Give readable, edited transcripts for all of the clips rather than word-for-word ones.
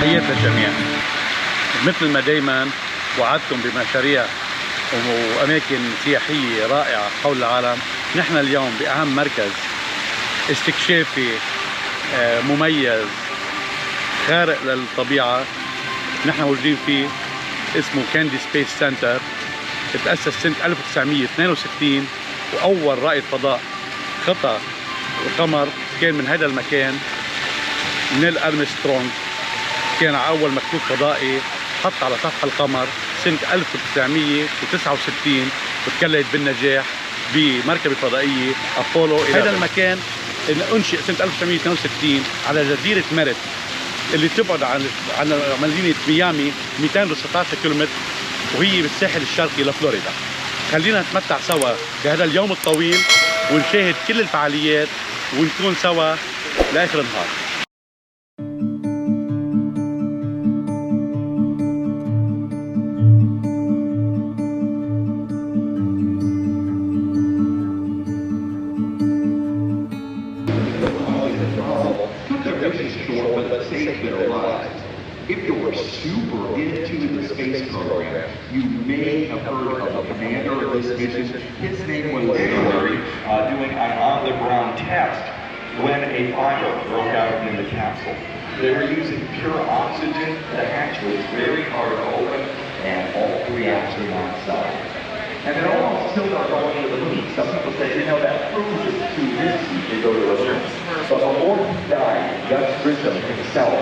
تحياتي للجميع. مثل ما دايما وعدتم بمشاريع وأماكن سياحية رائعة حول العالم، نحن اليوم بأهم مركز استكشافي مميز خارق للطبيعة نحن موجودين فيه، اسمه كاندي سبيس سنتر. تأسس سنة 1962 وأول رائد فضاء خطى القمر كان من هذا المكان نيل أرمسترونغ. كان أول مكوك فضائي حط على سطح القمر سنة 1969 وتكلت بالنجاح بمركبة فضائية أبولو. هذا المكان انشئ سنة 1962 على جزيرة ميريت اللي تبعد عن مدينة ميامي 216 كيلومتر، وهي بالساحل الشرقي لفلوريدا. خلينا نتمتع سوا بهذا اليوم الطويل ونشاهد كل الفعاليات ونكون سوا لآخر النهار. If you're super into the space program, you may have heard of the commander of this mission. His name was Merritt, doing an on-the-ground test when a fire broke out in the capsule. They were using pure oxygen. The hatch was very hard to open, and all 3 astronauts died. And they're almost still not going to the moon. Some people say, you know, that proves it's too risky to go to the moon. But before he died, Gus Grissom himself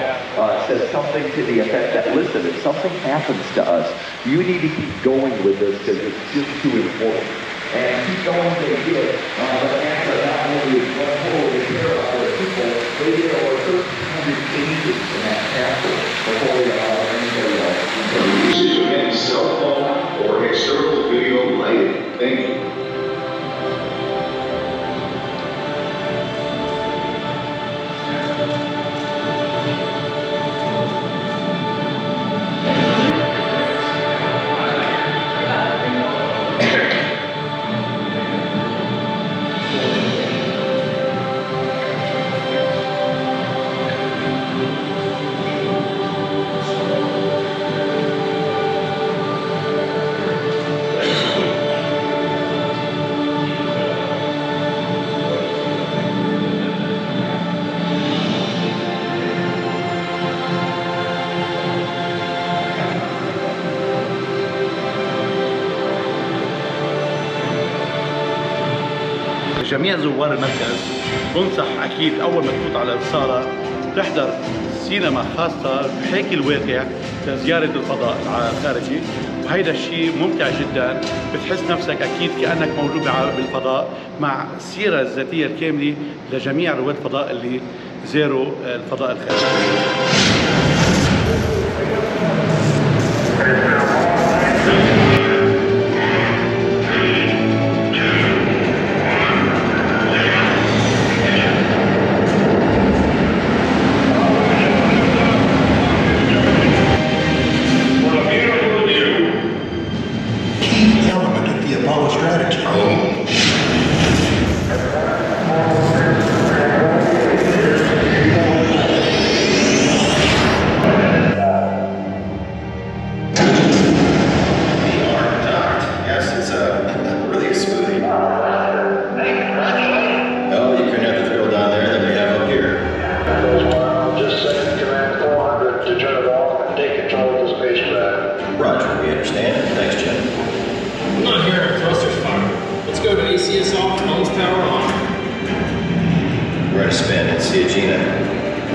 says something to the effect that, listen, if something happens to us, you need to keep going with this because it's just too important. And keep going they did. But after not only one whole care about their people, they did over 1,300 changes in that capsule before they allowed anybody else. Usage of any cell phone or external video lighting. Thank you. جميع زوار المركز بنصح اكيد اول ما تفوت على الصاله تحضر سينما خاصه بحاكي الواقع لزياره الفضاء الخارجي، وهيدا الشيء ممتع جدا. بتحس نفسك اكيد كانك موجود بالفضاء مع السيره الذاتيه الكامله لجميع رواد الفضاء اللي زاروا الفضاء الخارجي.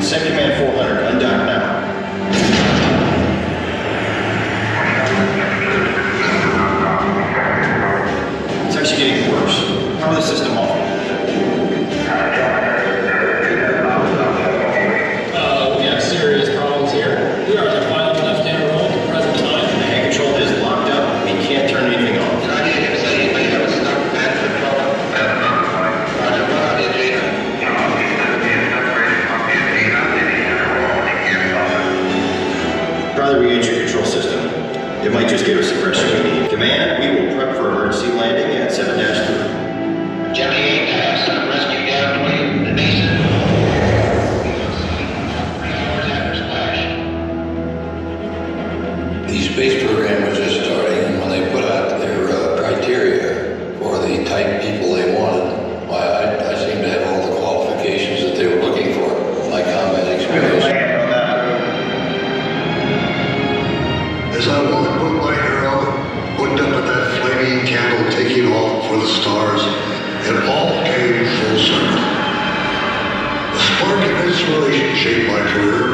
Send command 400, undock now. It's actually getting worse. Power the system off. We have serious problems here. We are at the final left-hand roll at the present time. The hand control is locked up. We can't turn anything off. Try the reentry control system. It might just give us the pressure we need. Command, we will prep for emergency landing at 7-3. Johnny 8 has rescue down 20 the Mason. 3 hours after splash. exploration shaped my career,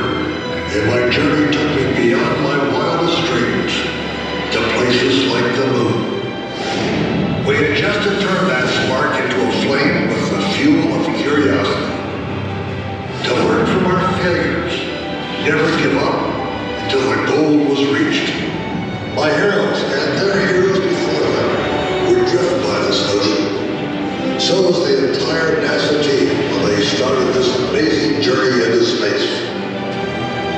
and my journey took me beyond my wildest dreams to places like the moon. We had just to turn that spark into a flame with the fuel of curiosity. To learn from our failures, never give up until the goal was reached. My heroes and their heroes before them were driven by this notion. So was the entire NASA team when they started this amazing journey into space.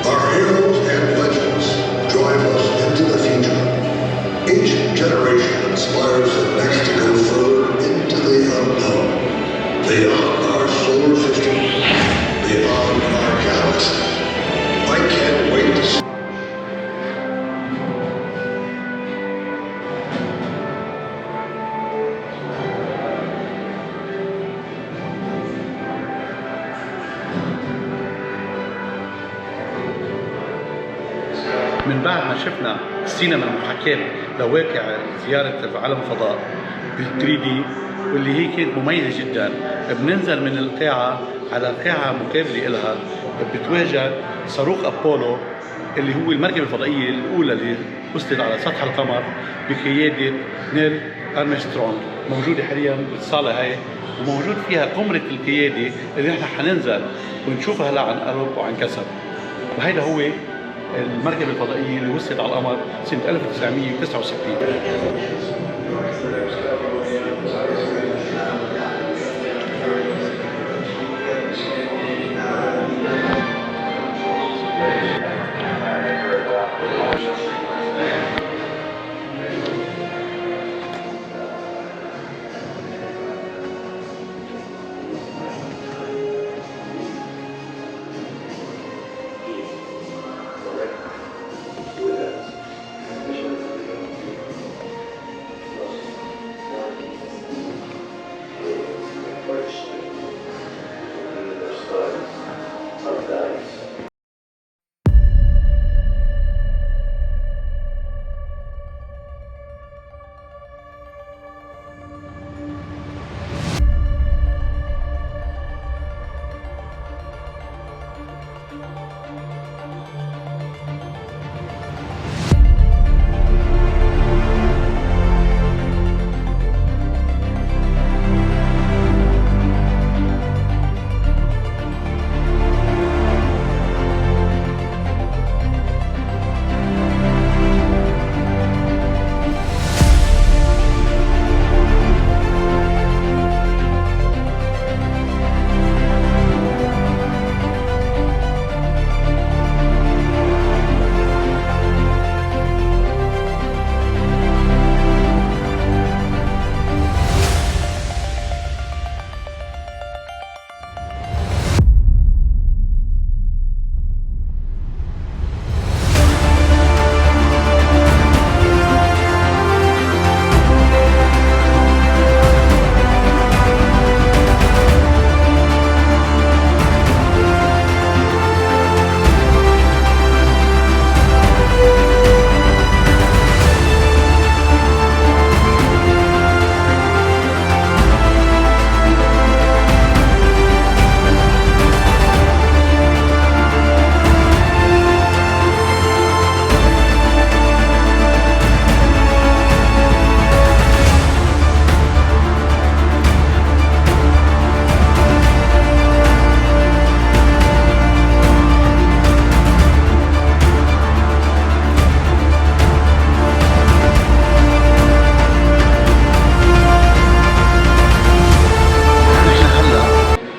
Our heroes and legends drive us into the future. Each generation inspires the next to go further into the unknown, beyond our solar system, beyond our galaxy. I can't wait to see. من بعد ما شفنا السينما المحاكاة لواقع زيارة عالم الفضاء بال 3D واللي هي كانت مميزة جدا، بننزل من القاعة على قاعة مقابلة إلها بتواجه صاروخ أبولو اللي هو المركبة الفضائية الأولى اللي وصلت على سطح القمر بقيادة نيل أرمسترونغ، موجودة حاليا بالصالة هاي، وموجود فيها قمرة القيادة اللي نحن حننزل ونشوفها هلا عن قرب وعن كسب. وهيدا هو المركبة الفضائية اللي وصلت على القمر سنة 1969.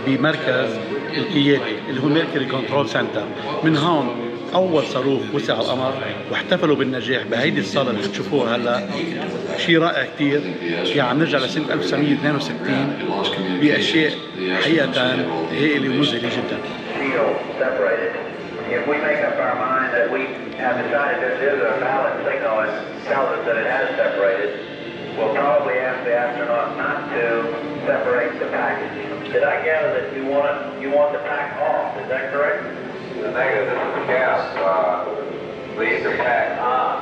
بمركز القيادي اللي هو ميركوري كنترول سنتر. من هون اول صاروخ وصل على القمر واحتفلوا بالنجاح بهيدي الصاله اللي بتشوفوها هلا. شيء رائع كثير. يعني عم نرجع لسنه 1962 باشياء حقيقه هائله ومذهله جدا. If we make up our mind that we have decided that it is a valid signal and tells us that it has separated, we'll probably ask the astronaut not to separate the package. Did I gather that you want the pack off? Is that correct? The negative. This is the gas. Leave the pack on.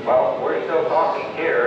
Well, we're still talking here.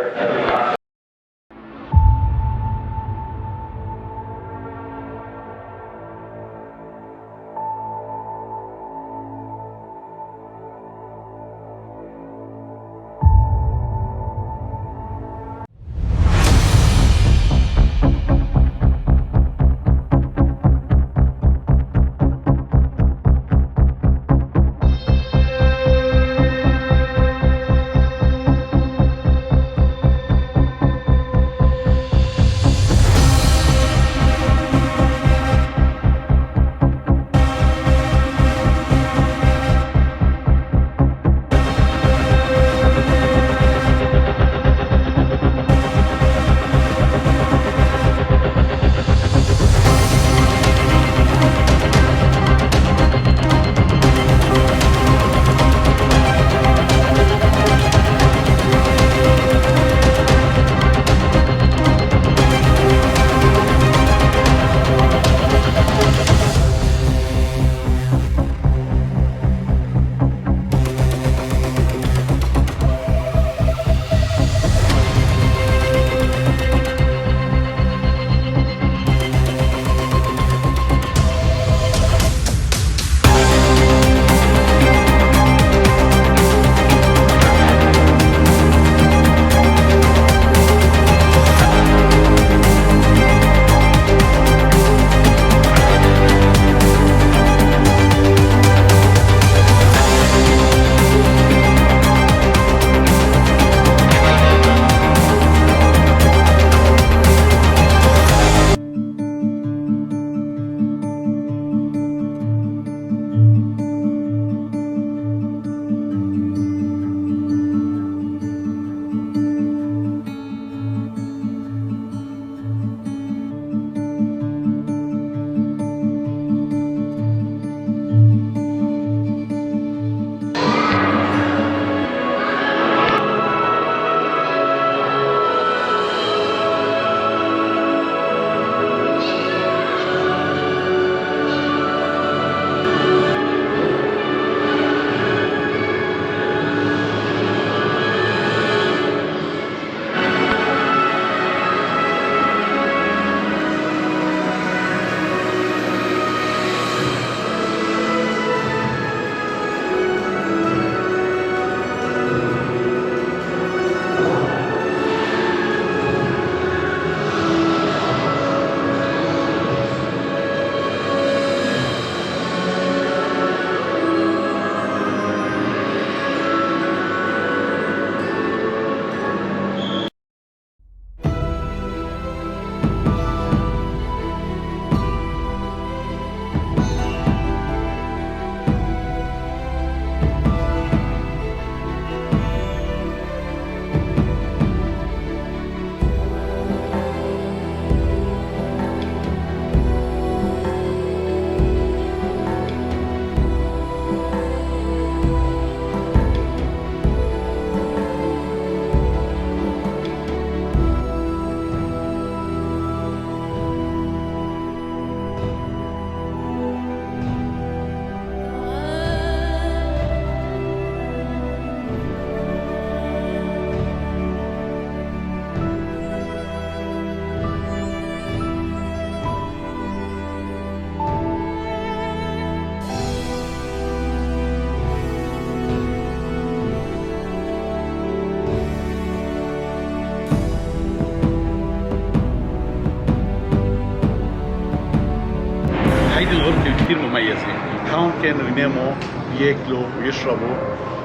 كثير مميزة. هون كانوا يناموا ياكلوا ويشربوا،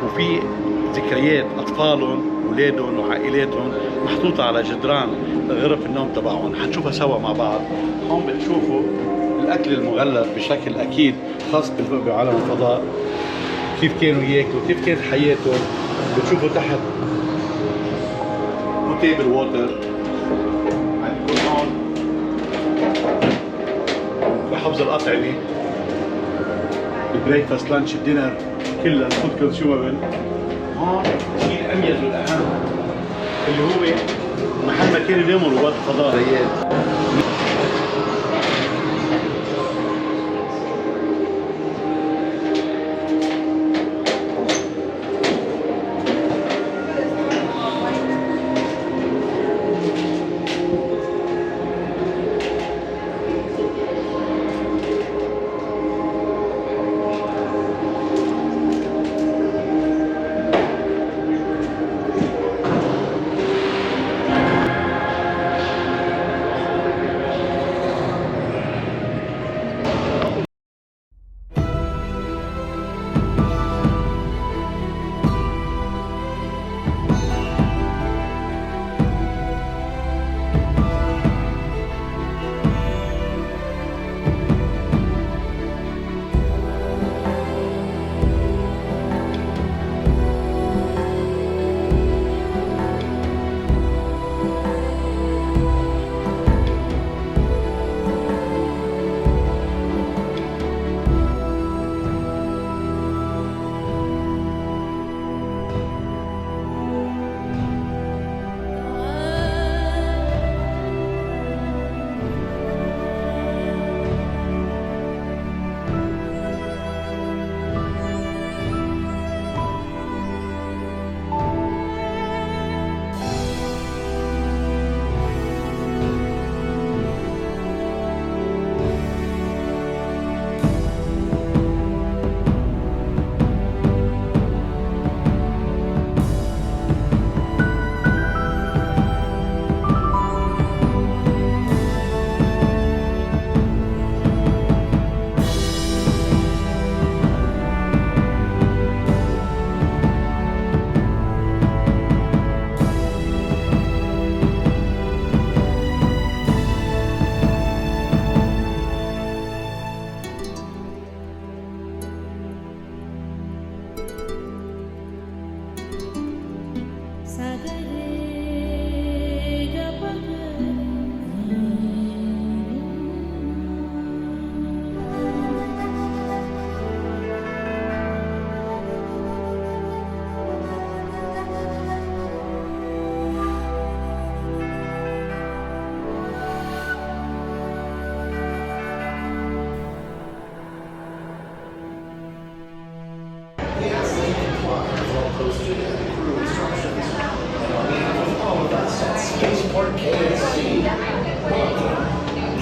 وفي ذكريات أطفالهم أولادهم وعائلاتهم محطوطة على جدران غرف النوم تبعهم، حنشوفها سوا مع بعض. هون بتشوفوا الأكل المغلف بشكل أكيد خاص بعالم الفضاء، كيف كانوا ياكلوا، كيف كانت حياتهم. بتشوفوا تحت بوتيبل ووتر، عندكم هون بحفظ الأطعمة، البريكفاست لانش الدينر كلها فود كونسيومبل. هون الشيء الأميز والأهم اللي هو محل ما كانوا يناموا رواد الفضاء.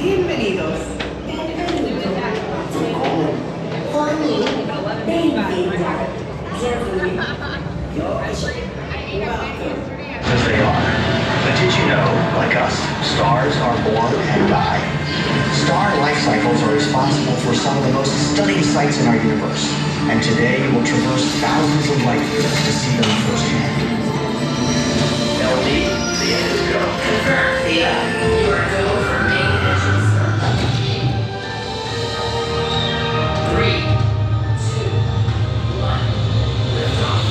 Bienvenidos. As they are. But did you know, like us, stars are born and die? Star life cycles are responsible for some of the most stunning sights in our universe. And today we'll traverse thousands of light years to see them firsthand. LD, the end is go. Confirm, Thea. You are go for main engine start. 3, 2, 1. Lift off.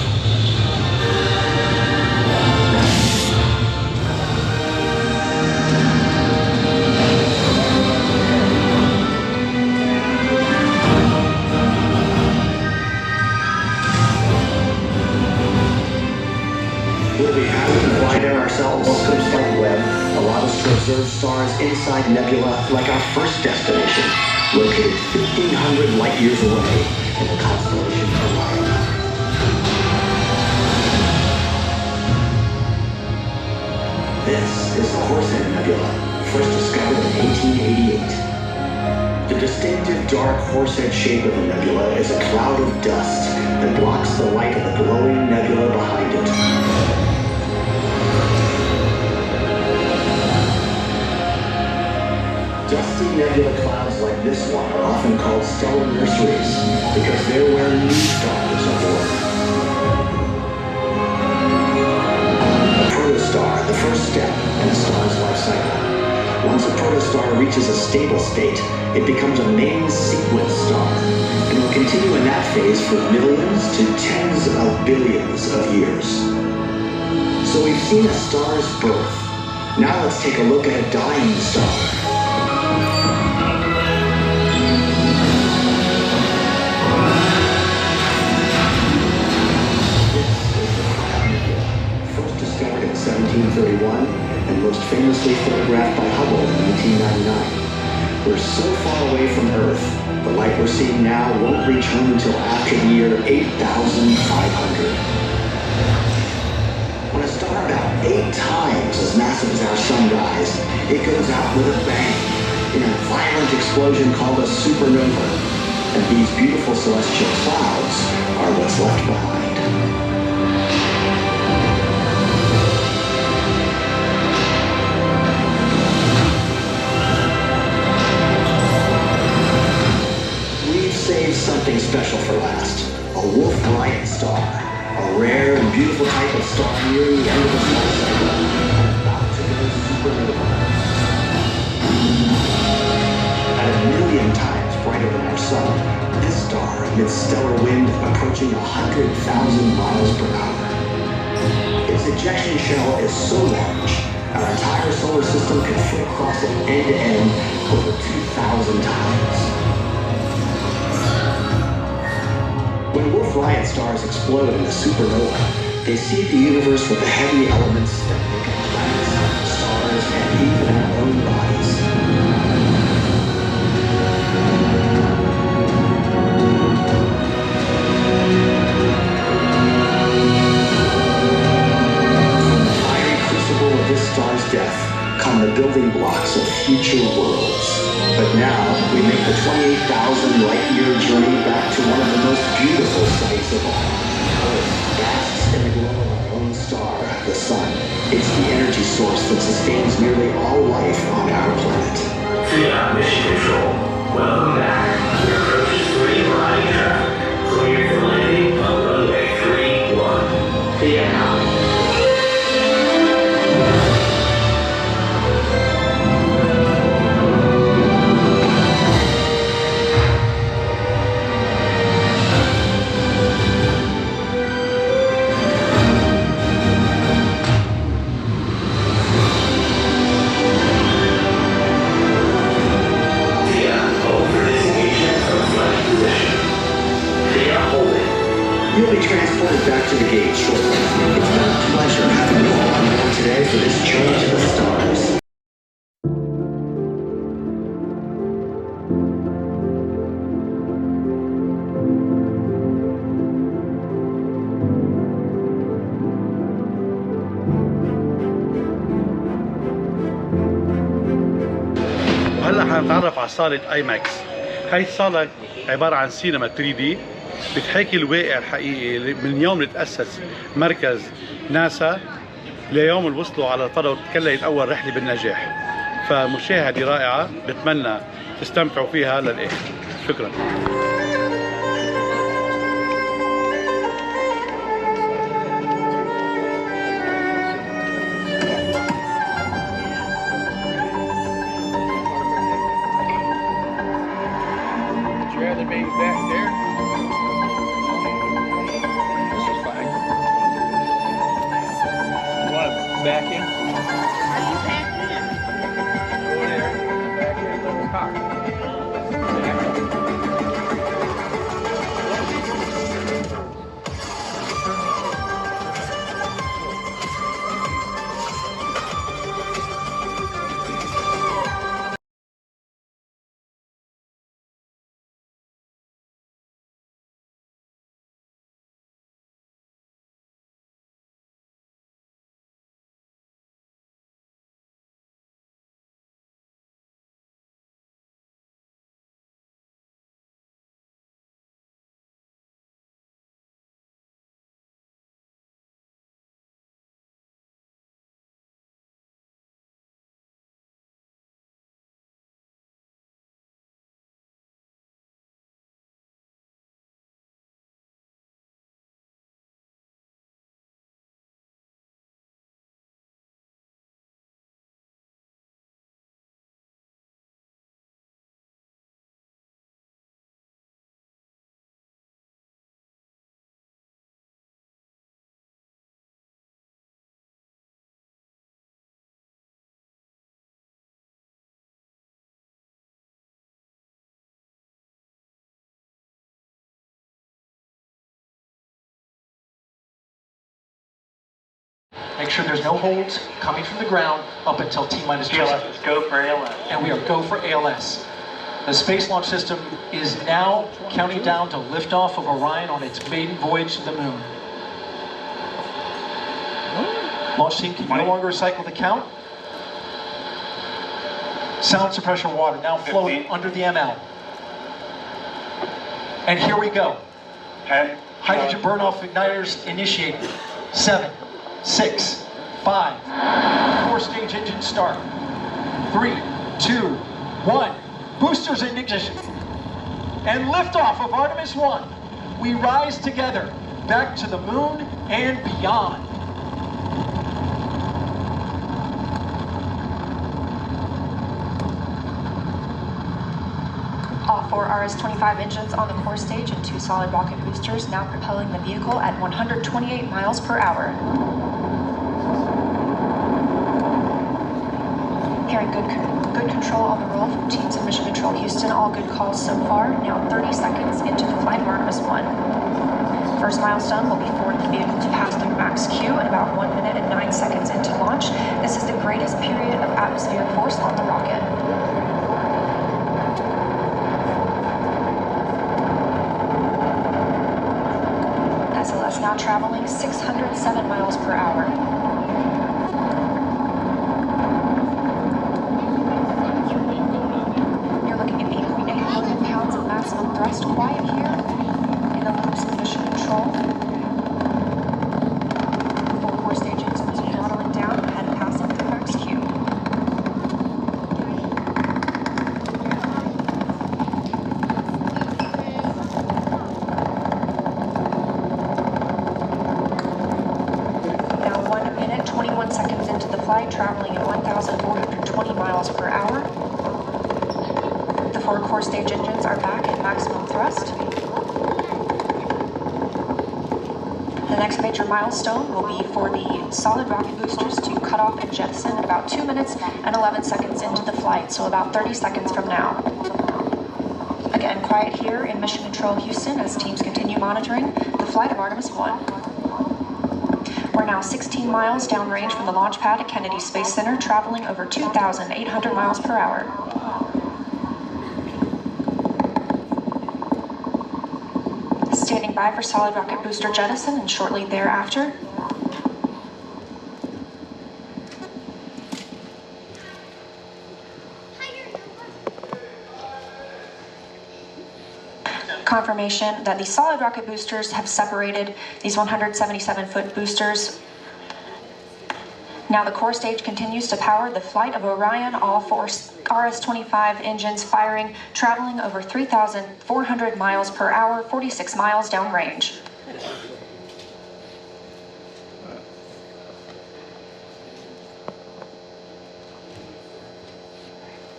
Will we have to fly there ourselves? Telescopes like Webb allow us to observe stars inside nebula like our first destination, located 1,500 light years away in the constellation Orion. This is the Horsehead Nebula, first discovered in 1888. The distinctive dark horsehead shape of the nebula is a cloud of dust that blocks the light of the glowing nebula behind it. Dusty nebula clouds stars like this one are often called stellar nurseries because they're where new stars are born. A protostar, the first step in a star's life cycle. Once a protostar reaches a stable state, it becomes a main sequence star and will continue in that phase for millions to tens of billions of years. So we've seen a star's birth. Now let's take a look at a dying star. First discovered in 1731 and most famously photographed by Hubble in 1999. We're so far away from Earth, the light we're seeing now won't reach home until after the year 8,500. When a star about 8 times as massive as our sun dies, it goes out with a bang in a violent explosion called a supernova. And these beautiful celestial clouds are what's left behind. Saved something special for last. A Wolf-Rayet star. A rare and beautiful type of star nearing the end of its life cycle. About to go supernova. At 1,000,000 times brighter than our sun, this star emits stellar wind approaching 100,000 miles per hour. Its ejection shell is so large, our entire solar system can fit across it end to end over 2,000 times. When Wolf-Rayet stars explode in a supernova, they seed the universe with the heavy elements that make up planets, stars, and even our own bodies. From the fiery crucible of this star's death come the building blocks of future worlds. But now, we make the 28,000 light-year journey back to one of the most beautiful sights of all. Earth basks in the glow of our own star, the sun. It's the energy source that sustains nearly all life on our planet. Fiat Mission Control. Welcome back. Your approach is free for high traffic. Clear for landing on runway 31. Fiat out. You'll be transported back to the gate shortly. It's been a pleasure having you all on board today for this journey to the stars. وهلا حنتعرف على صالة اي ماكس. هاي الصالة عبارة عن سينما 3D بتحاكي الواقع الحقيقي من يوم اللي تأسس مركز ناسا ليوم اللي وصلوا على الفضاء وتكللت أول رحلة بالنجاح. فمشاهدة رائعة، بتمنى تستمتعوا فيها للآخر. شكرا. Back in. Are you back in? Go there, back in the car. Back in. Make sure there's no holds coming from the ground up until T-minus 2 seconds. Let's go for ALS. And we are go for ALS. The Space Launch System is now counting down to liftoff of Orion on its maiden voyage to the moon. Launch team can no longer recycle the count. Sound suppression water now flowing under the ML. And here we go. Hydrogen burn-off igniters initiated. 7, 6, 5. 4-stage engine start. 3, 2, 1. Boosters in ignition. And liftoff of Artemis 1. We rise together back to the moon and beyond. All 4 RS-25 engines on the core stage and 2 solid rocket boosters now propelling the vehicle at 128 miles per hour. Hearing good control on the roll from teams in Mission Control Houston. All good calls so far. Now 30 seconds into the flight of Artemis 1. First milestone will be for the vehicle to pass through max Q in about 1 minute and 9 seconds into launch. This is the greatest period of atmospheric force on the rocket. SLS now traveling 607 miles per hour. You're looking at 8.8 million pounds of maximum thrust. Quiet here in the loops of Mission Control. 4 core stage engines throttling down ahead of passing through max Q. Now 1 minute, 21 seconds into the flight, traveling at 1,420 miles per hour. The 4 core stage engines are back at maximum thrust. The next major milestone will be for the solid rocket boosters to cut off and jettison about 2 minutes and 11 seconds into the flight, so about 30 seconds from now. Again, quiet here in Mission Control Houston as teams continue monitoring the flight of Artemis 1. We're now 16 miles downrange from the launch pad at Kennedy Space Center, traveling over 2,800 miles per hour. Standing by for solid rocket booster jettison and shortly thereafter. Confirmation that the solid rocket boosters have separated these 177-foot boosters. Now the core stage continues to power the flight of Orion, all 4 RS-25 engines firing, traveling over 3,400 miles per hour, 46 miles downrange.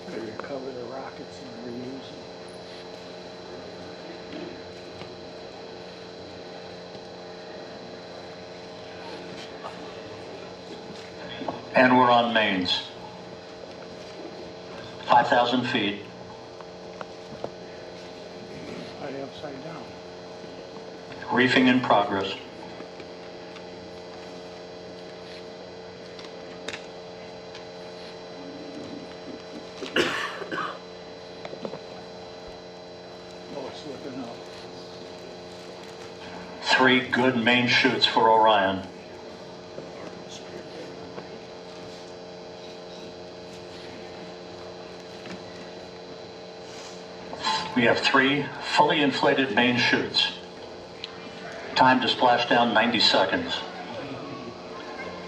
Recover the rockets and reuse them. And we're on mains. 5,000 feet. Are they upside down? Reefing in progress. Oh, it's slipping up. 3 good main chutes for Orion. We have 3 fully inflated main chutes. Time to splash down 90 seconds.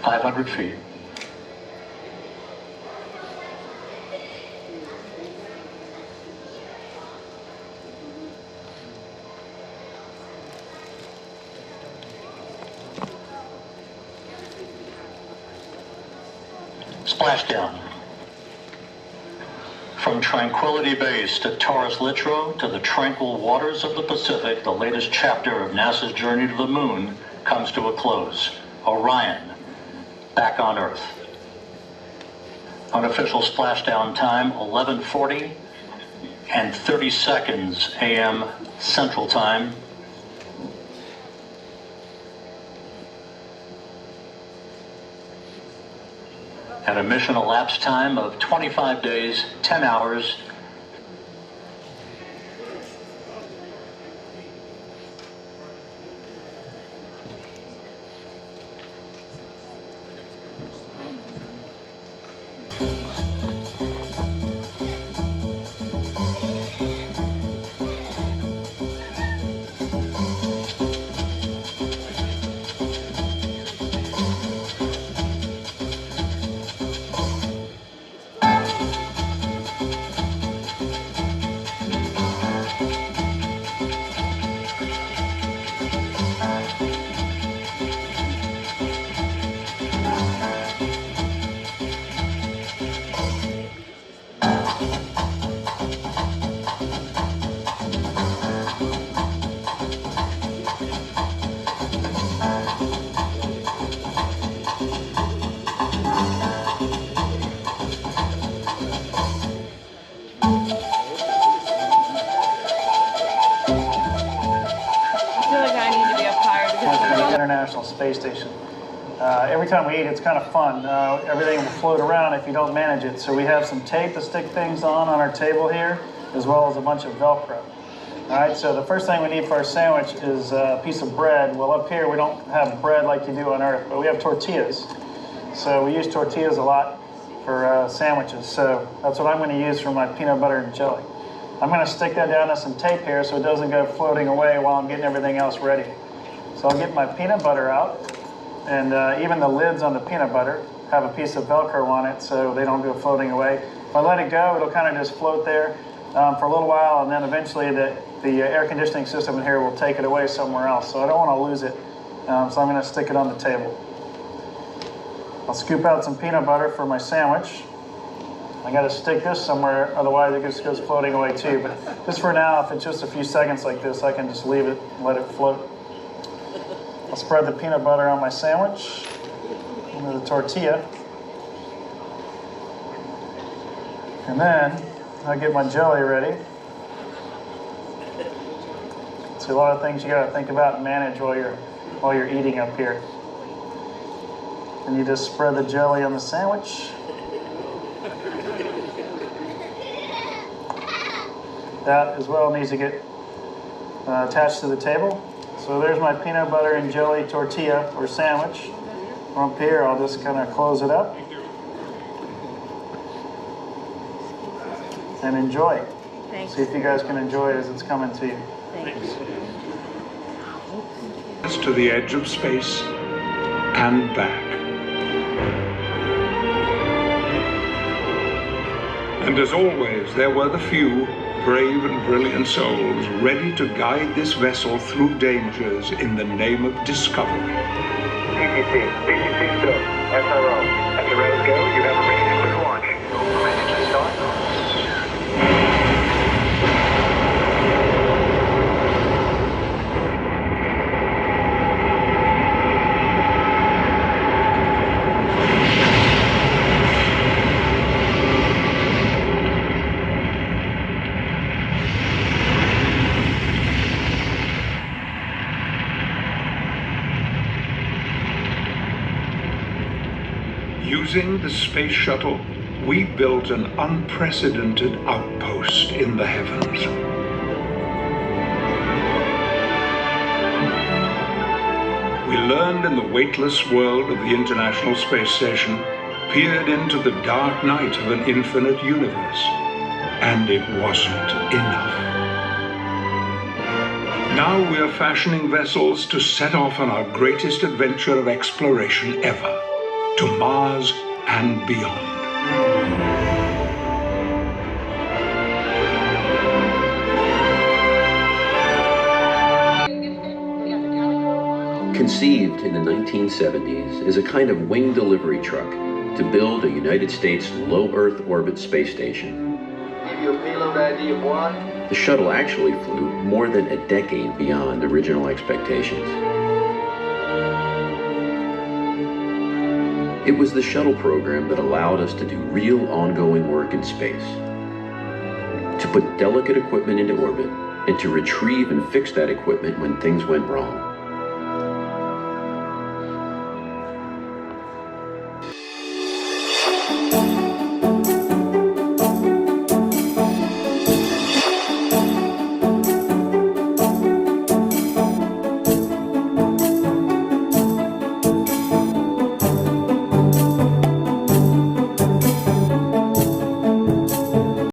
500 feet. Splashdown. From Tranquility Base to Taurus Littrow to the tranquil waters of the Pacific, the latest chapter of NASA's journey to the moon comes to a close. Orion, back on Earth. Unofficial splashdown time, 11:40 and 30 seconds a.m. Central Time. and a mission elapsed time of 25 days, 10 hours, International Space Station. Every time we eat, it's kind of fun. Everything will float around if you don't manage it. So we have some tape to stick things on our table here, as well as a bunch of Velcro. All right, so the first thing we need for our sandwich is a piece of bread. Well, up here we don't have bread like you do on Earth, but we have tortillas. So we use tortillas a lot for sandwiches. So that's what I'm going to use for my peanut butter and jelly. I'm going to stick that down to some tape here so it doesn't go floating away while I'm getting everything else ready. So I'll get my peanut butter out, and even the lids on the peanut butter have a piece of Velcro on it so they don't go floating away. If I let it go, it'll kind of just float there for a little while, and then eventually the air conditioning system in here will take it away somewhere else. So I don't want to lose it, so I'm going to stick it on the table. I'll scoop out some peanut butter for my sandwich. I got to stick this somewhere, otherwise it just goes floating away too. But just for now, if it's just a few seconds like this, I can just leave it and let it float. I'll spread the peanut butter on my sandwich into the tortilla. And then I'll get my jelly ready. So a lot of things you got to think about and manage while you're eating up here. And you just spread the jelly on the sandwich. That as well needs to get attached to the table. So there's my peanut butter and jelly tortilla or sandwich. From up here, I'll just kind of close it up and enjoy. Thanks. See if you guys can enjoy it as it's coming to you. Thanks. To the edge of space and back. And as always, there were the few brave and brilliant souls ready to guide this vessel through dangers in the name of discovery. BCC still. SRO. As the rows go, you have a ready quick launch. Ready to start. Using the space shuttle, we built an unprecedented outpost in the heavens. We learned in the weightless world of the International Space Station, peered into the dark night of an infinite universe, and it wasn't enough. Now we are fashioning vessels to set off on our greatest adventure of exploration ever, to Mars and beyond. Conceived in the 1970s as a kind of wing delivery truck to build a United States low Earth orbit space station. Give you a payload ID of 1. The shuttle actually flew more than a decade beyond original expectations. It was the shuttle program that allowed us to do real ongoing work in space, to put delicate equipment into orbit, and to retrieve and fix that equipment when things went wrong.